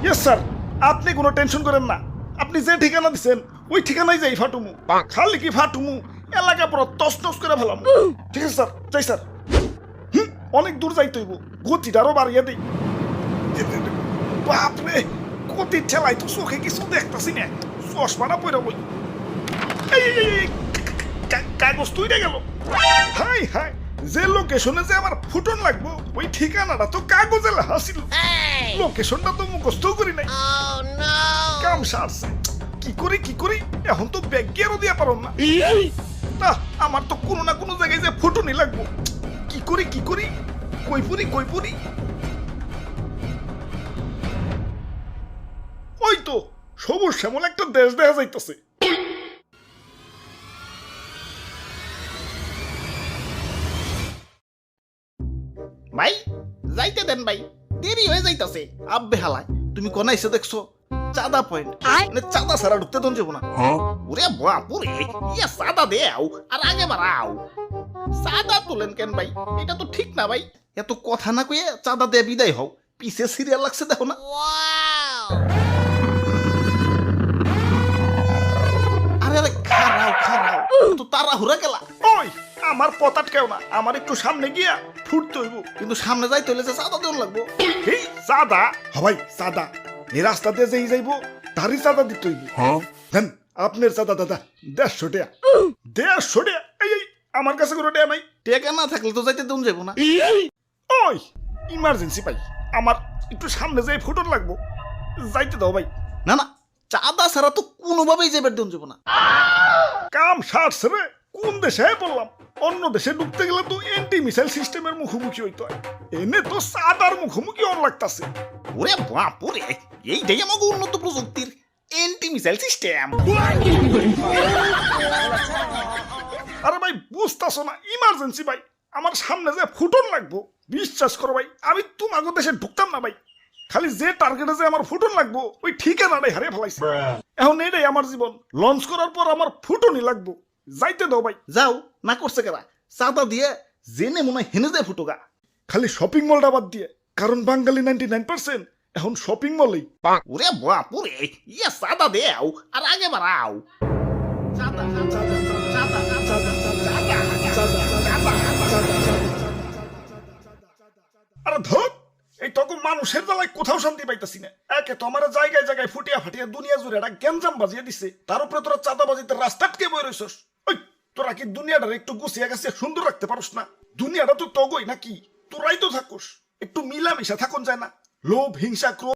Yes sir, আপনি কোনো tension করেন না। আপনি যে ঠিকানা দিচ্ছেন ওই ঠিকানায় যাই ফাটুমু। খালি কি ফাটুমু, এলাকা পুরো তছনছ করে ফেলাম। ঠিক আছে স্যার, যাই স্যার। অনেক দূর যাইতে হইব, গতিটারও বাড়িয়ে দিই। বাপরে, গতি ঠেলাই তো চোখে কিছু দেখতেছি না। চশমাটা পরে বই। কাগজ তুইটা গেল। হাই হাই, যে লোকেশনে যে আমার ফুটন লাগবো ওই ঠিকানাটা তো কাগজে লেখা ছিল। লোকেশনটা তো মুখস্থ করি নাই। কাম সারছে। কি করি এখন তো ব্যাগ গিয়ারও দিয়া পারো না। না, আমার তো কোনো না কোনো জায়গায় যে ফুটনই লাগবো। কি করি কই পুরি। ওই তো সবুজ শ্যামল একটা দেশ দেখা যাইতেছে। ভাই যাইতে দেন ভাই, দেরি হয়ে যাইতাছে। আব্বে হালায় তুমি কোন এসে দেখছো? চাঁদা পয়েন্ট, মানে চাঁদা ছাড়া ঢুকতে দন যাবো না। ওরে বাপুরে, ইয়া চাঁদা দেও আর আগে বাড়াও। চাঁদা তোলেন কেন ভাই? এটা তো ঠিক না ভাই। এত কথা না কয়ে চাঁদা দিয়ে বিদায় হও। পিছে সিরিয়াল লাগছে দেখো না। আরে আরে খারাও তো তাড়াহুড়া গেলা। ওই আমার পতাট কেউ না, আমার একটু সামনে গিয়া ফুটতে হইব। কিন্তু সামনে যাইতে হলে যে চাঁদা দেওয়া লাগবো। এই চাঁদা হবাই চাঁদা, এই রাস্তা দিয়ে যেই যাইব তারই চাঁদা দিতে হইব। দেন আপনার চাঁদা দাদা 150 টাকা। 150 টাকা? এই আমার কাছে কোনো টাকা নাই। টেকা না থাকলে তো যাইতে দেন যাবো না। ওই ইমার্জেন্সি ভাই, আমার একটু সামনে যাই ফুটন লাগবো, যাইতে দাও ভাই। না না, চাঁদা ছাড়া তো কোনোভাবেই যাবার দেন যাবো না। কাম সারছে রে। কোন দেশে বললাম? অন্য দেশে ঢুকতে গেলে তো এন্টি মিসাইল সিস্টেমের মুখোমুখি হইতে হয়। এনে তো সাদার মুখোমুখি অন লাগতাছে। ওরে বাপুরে, এইটাই আমাকে উন্নত প্রযুক্তির এন্টি মিসাইল সিস্টেম। আরে ভাই বুঝতাছো না, ইমার্জেন্সি ভাই, আমার সামনে যে ফুটন লাগবো। বিশ্বাস করো ভাই, আমি তোমাকে দেশে ঢুকতাম না ভাই। খালি যে টার্গেটে যে আমার ফুটন লাগবো ওই ঠিকানাটাই হারিয়ে ফেলাইছে। এখন এটাই আমার জীবন। লঞ্চ করার পর আমার ফুটনই লাগবো, যাইতে দাও ভাই। যাও, না করছে কেরা? চাঁদা দিয়ে জেনে মনে হয় হেনে যায় ফুটোগা। খালি শপিং মলটা বাদ দিয়ে, কারণ বাঙালি 99% এখন শপিং মলেই। ওরে বাপুরে, ইয়া চাঁদা দেও আর আগে বাড়াও। চাঁদা চাঁদা চাঁদা চাঁদা আরে ধর, এই তখন মানুষের জ্বালায় কোথাও শান্তি পাইতেছি না। একে তো আমার জায়গায় জায়গায় ফুটিয়া ফাটিয়া দুনিয়া জুড়ে একটা গ্যাঞ্জাম বাজিয়ে দিছে। তার উপরে তোরা চাঁদাবাজিতে রাস্তাটকে বই রইছস। ওই তোরা কি দুনিয়াটার একটু গুছিয়ে গেছে সুন্দর রাখতে পারস না? দুনিয়াটা তো তগই নাকি? তোরাই তো থাকুস, একটু মিলামিশা থাকুন যায় না? লোভ, হিংসা, ক্রোধ